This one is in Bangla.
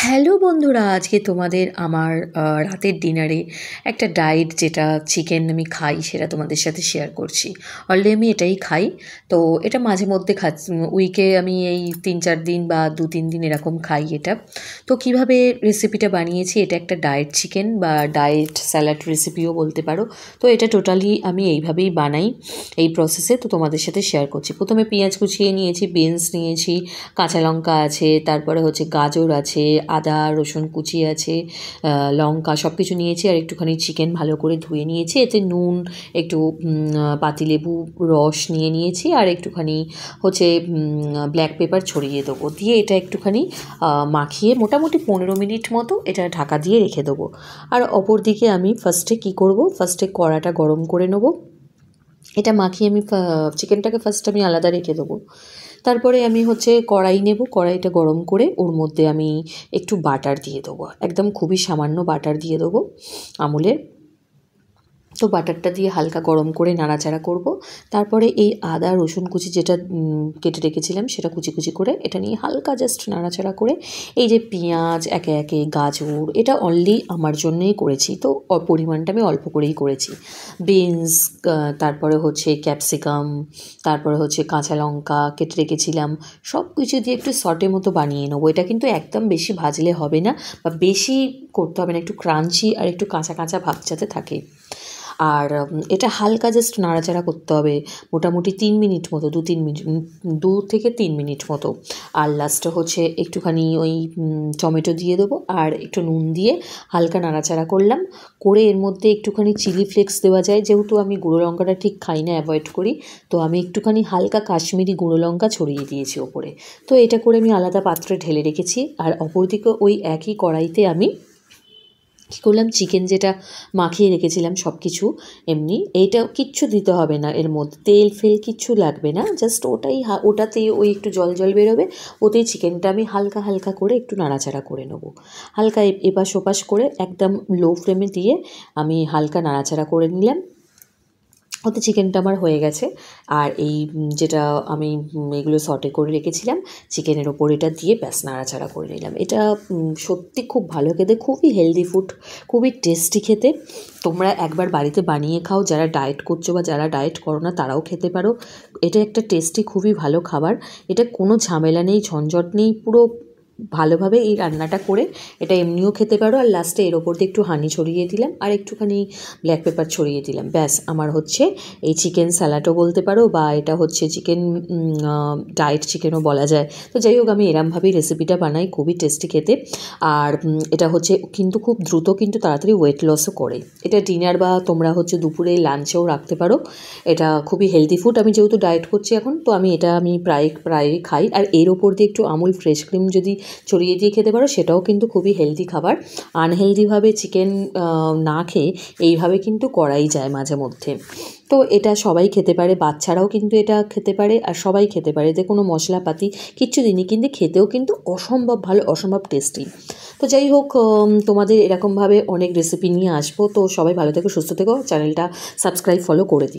হ্যালো বন্ধুরা, আজকে তোমাদের আমার রাতের ডিনারে একটা ডায়েট যেটা চিকেন আমি খাই সেটা তোমাদের সাথে শেয়ার করছি। অলরেডি আমি এটাই খাই, তো এটা মাঝে মধ্যে খাচ্ছি, উইকে আমি এই 3-4 দিন বা 2-3 দিন এরকম খাই এটা। তো কিভাবে রেসিপিটা বানিয়েছি, এটা একটা ডায়েট চিকেন বা ডায়েট স্যালাড রেসিপিও বলতে পারো। তো এটা টোটালি আমি এইভাবেই বানাই এই প্রসেসে, তো তোমাদের সাথে শেয়ার করছি। প্রথমে পেঁয়াজ কুচিয়ে নিয়েছি, বিনস নিয়েছি, কাঁচা লঙ্কা আছে, তারপরে হচ্ছে গাজর আছে, আদা রসুন কুচি আছে, লঙ্কা সব কিছু নিয়েছি, আর একটুখানি চিকেন ভালো করে ধুয়ে নিয়েছি। এতে নুন, একটু পাতিলেবু রস নিয়ে নিয়েছি, আর একটুখানি হচ্ছে ব্ল্যাক পেপার ছড়িয়ে দেবো, দিয়ে এটা একটুখানি মাখিয়ে মোটামুটি 15 মিনিট মতো এটা ঢাকা দিয়ে রেখে দেবো। আর অপর দিকে আমি ফার্স্টে কড়াটা গরম করে নেবো। এটা মাখিয়ে আমি চিকেনটাকে ফার্স্ট আমি আলাদা রেখে দেবো। তারপরে আমি হচ্ছে কড়াই নেব, কড়াইটা গরম করে ওর মধ্যে আমি একটু বাটার দিয়ে দেবো, একদম খুবই সামান্য বাটার দিয়ে দেবো আমুলের। তো বাটারটা দিয়ে হালকা গরম করে নাড়াচাড়া করব। তারপরে এই আদা রসুন কুচি যেটা কেটে রেখেছিলাম সেটা কুচি কুচি করে এটা নিয়ে হালকা জাস্ট নাড়াচাড়া করে, এই যে পেঁয়াজ একে একে, গাজর, এটা অনলি আমার জন্যই করেছি, তো পরিমাণটা আমি অল্প করেই করেছি। বিনস, তারপরে হচ্ছে ক্যাপসিকাম, তারপরে হচ্ছে কাঁচা লঙ্কা কেটে রেখেছিলাম, সব কিছু দিয়ে একটু সটে মতো বানিয়ে নেবো। এটা কিন্তু একদম বেশি ভাজলে হবে না, বা বেশি করতে হবে না, একটু ক্রাঞ্চি আর একটু কাঁচা কাঁচা ভাব যাতে থাকে। আর এটা হালকা জাস্ট নাড়াচাড়া করতে হবে মোটামুটি 3 মিনিট মতো, 2 থেকে 3 মিনিট মতো। আর লাস্টে হচ্ছে একটুখানি ওই টমেটো দিয়ে দেবো, আর একটু নুন দিয়ে হালকা নাড়াচাড়া করলাম। করে এর মধ্যে একটুখানি চিলি ফ্লেক্স দেওয়া যায়, যেহেতু আমি গুঁড়ো লঙ্কাটা ঠিক খাই না, অ্যাভয়েড করি, তো আমি একটুখানি হালকা কাশ্মীরি গুঁড়ো লঙ্কা ছড়িয়ে দিয়েছি ওপরে। তো এটা করে আমি আলাদা পাত্রে ঢেলে রেখেছি। আর অপরদিকে ওই একই কড়াইতে আমি কী করলাম, চিকেন যেটা মাখিয়ে রেখেছিলাম সব কিছু, এমনি এইটা কিচ্ছু দিতে হবে না, এর মধ্যে তেল ফেল কিচ্ছু লাগবে না, জাস্ট ওটাতে ওই একটু জল জল বেরোবে, ওতেই চিকেনটা আমি হালকা হালকা করে একটু নাড়াচাড়া করে নেবো। হালকা এপাশ ওপাশ করে একদম লো ফ্লেমে দিয়ে আমি হালকা নাড়াচাড়া করে নিলাম। ওতে চিকেনটা আমার হয়ে গেছে। আর এই যেটা আমি এগুলো সটে করে রেখেছিলাম চিকেনের ওপর, এটা দিয়ে ব্যাস নাড়াচাড়া করে নিলাম। এটা সত্যি খুব ভালো খেতে, খুবই হেলদি ফুড, খুবই টেস্টি খেতে। তোমরা একবার বাড়িতে বানিয়ে খাও, যারা ডায়েট করছো বা যারা ডায়েট করো না তারাও খেতে পারো। এটা একটা টেস্টি, খুবই ভালো খাবার। এটা কোনো ঝামেলা নেই, ঝঞ্ঝট নেই, পুরো ভালোভাবে এই রান্নাটা করে এটা এমনিও খেতে পারো। আর লাস্টে এর ওপর দিয়ে একটু হানি ছড়িয়ে দিলাম, আর একটুখানি ব্ল্যাক পেপার ছড়িয়ে দিলাম, ব্যাস আমার হচ্ছে এই চিকেন স্যালাডও বলতে পারো, বা এটা হচ্ছে চিকেন ডায়েট চিকেনও বলা যায়। তো যাই হোক, আমি এরমভাবেই রেসিপিটা বানাই, খুবই টেস্টি খেতে। আর এটা হচ্ছে কিন্তু খুব দ্রুত কিন্তু তাড়াতাড়ি ওয়েট লসও করে। এটা ডিনার বা তোমরা হচ্ছে দুপুরে লাঞ্চেও রাখতে পারো। এটা খুবই হেলদি ফুড। আমি যেহেতু ডায়েট করছি এখন, তো আমি প্রায় খাই। আর এর ওপর দিয়ে একটু আমুল ফ্রেশ ক্রিম যদি ছড়িয়ে দিয়ে খেতে পারো, সেটাও কিন্তু খুবই হেলদি খাবার। আনহেলদিভাবে চিকেন না খেয়ে এইভাবে কিন্তু করাই যায় মাঝে মধ্যে। তো এটা সবাই খেতে পারে, বাচ্চারাও কিন্তু এটা খেতে পারে, আর সবাই খেতে পারে। এতে কোনো মশলাপাতি কিচ্ছু দিইনি, কিন্তু খেতেও কিন্তু অসম্ভব ভালো, অসম্ভব টেস্টি। তো যাই হোক, তোমাদের এরকমভাবে অনেক রেসিপি নিয়ে আসবো। তো সবাই ভালো থেকো, সুস্থ থেকো, চ্যানেলটা সাবস্ক্রাইব ফলো করে দিই।